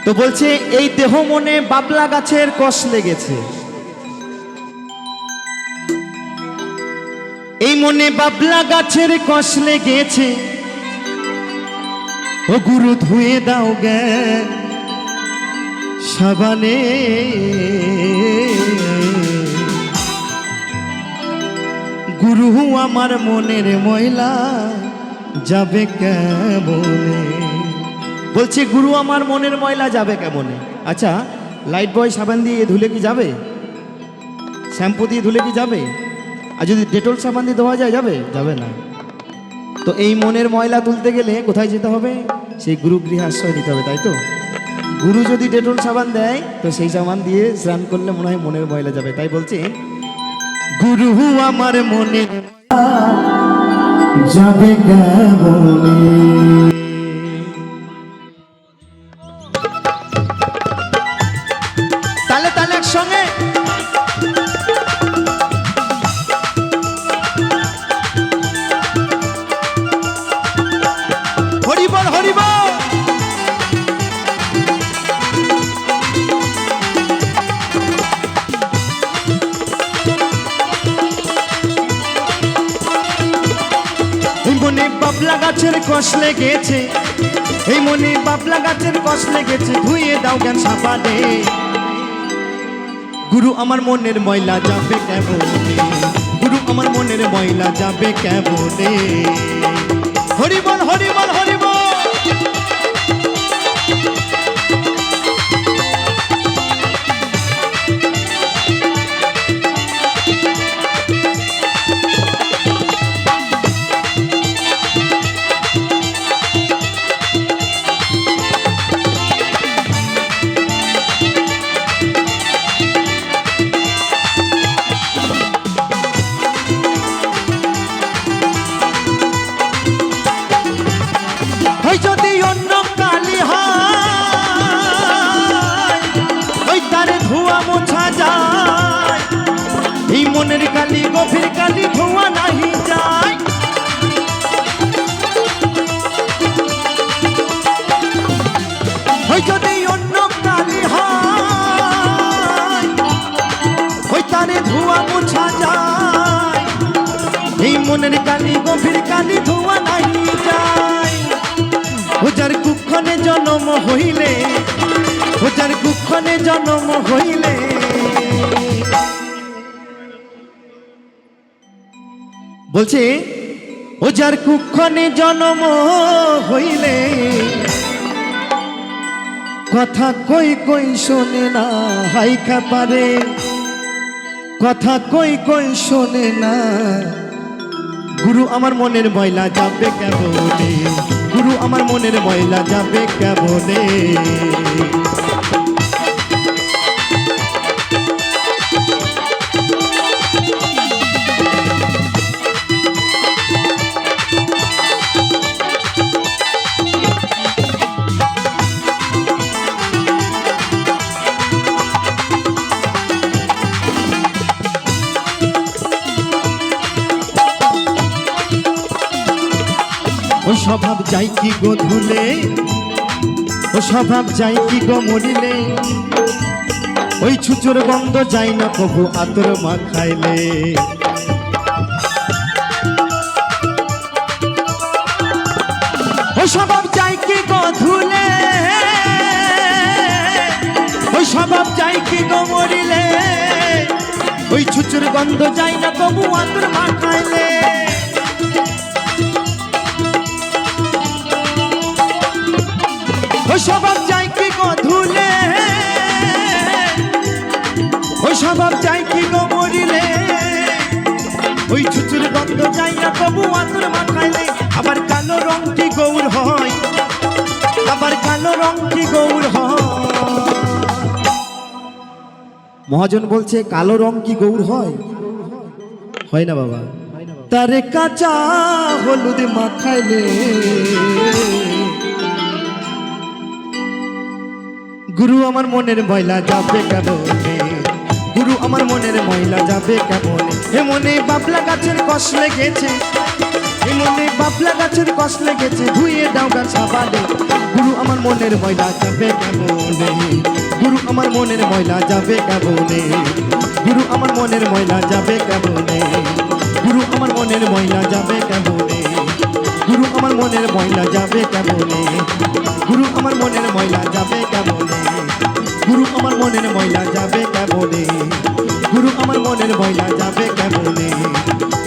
তো বলছে এই দেহ মনে বাবলা গাছের কষ লেগেছে, এই মনে বাবলা গাছের কষ লেগেছে। ও গুরু ধুয়ে দাও জ্ঞান সাবানে, গুরু আমার মনের ময়লা যাবে কেমনে। বলছে গুরু আমার মনের ময়লা যাবে কেমনে। আচ্ছা, লাইট বয় সাবান দিয়ে ধুলে কি যাবে? শ্যাম্পু দিয়ে ধুলে কি যাবে? আর যদি ডেটল সাবান দিয়ে ধোয়া যায় যাবে? যাবে না। তো এই মনের ময়লা তুলতে গেলে কোথায় যেতে হবে? সেই গুরু গৃহে আশ্রয় নিতে হবে, তাই তো? গুরু যদি ডেটল সাবান দেয় তো সেই সাবান দিয়ে স্নান করলে মনে হয় মনের ময়লা যাবে। তাই বলছে গুরু আমার মনের যাবে কেমনে। তালে তালে একসঙ্গে হরি বল হরি বল। এই মনে বাবলা গাছের কষ লেগেছে, এই মনে বাবলা গাছের কষ লেগেছে, ধুয়ে দাও জ্ঞান সাবানে। গুরু আমার মনের ময়লা যাবে কেমনে, গুরু আমার মনের ময়লা যাবে কেমনে। হরি বল হরি বল হরি বল। যদি অন্য কালি হয় ওই তারে ধোয়া মোছা যায়, এই মনের কালি গভীর কালি ধোয়া নাহি যায়। ওই যদি অন্য কালি হয় ওই তারে ধোয়া মোছা যায়, এই মনের কালি গভীর কালি ধোয়া নাহি যায়। ও যার কুক্ষণে জন্ম হইলে, ও যার কুক্ষণে জন্ম হইলে, বলছে ও যার কুক্ষণে জন্ম হইলে, কথা কই কই শোনে না হাইকা পারে, কথা কই কই শোনে না। গুরু আমার মনের ময়লা যাবে কেমনে, গুরু আমার মনের ময়লা যাবে কেমনে। ও স্বভাব যাই কি গো ধুলে, ও স্বভাব যাই কি গো মরিলে, ওই ছুচোর গন্ধ যাই না কবু আতর মাখাইলে। ও স্বভাব যাই কি গো ধুলে, ওই স্বভাব যাই কি গো মরিলে, ওই ছুচোর গন্ধ যাই না কবু আতর মাখাইলে। ওই স্বভাব যাই কি গো ধুলে, ওই স্বভাব যাই কি গো মরিলে, ওই ছুচুর গন্ধ যাই না তবু আতর মাখাইলে। আবার কালো রং কি গৌর হয়, আবার কালো রং কি গৌর হয়। মহাজন বলছে কালো রং কি গৌর হয়? হয় না বাবা। তারে কাঁচা হলুদ মাখাইলে, গুরু আমার মনের ময়লা যাবে কেমনে, গুরু আমার মনের ময়লা যাবে কেমনে। এ মনে বাবলা গাছের কষ লেগেছে, এই মনে বাবলা গাছের কষ লেগেছে, ধুয়ে দাও গাছ সাবানে। গুরু আমার মনের ময়লা যাবে কেমনে, গুরু আমার মনের ময়লা যাবে কেমনে, গুরু আমার মনের ময়লা যাবে কেমনে, গুরু আমার মনের ময়লা যাবে কেমনে, গুরু আমার মনের ময়লা যাবে কেমনে, গুরু আমার মনের ময়লা যাবে কেমনে, গুরু আমার মনের ময়লা যাবে কেমনে, গুরু আমার মনের ময়লা যাবে কেমনে,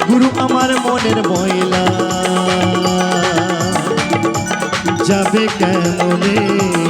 গুরু আমার মনের ময়লা যাবে কেমনে।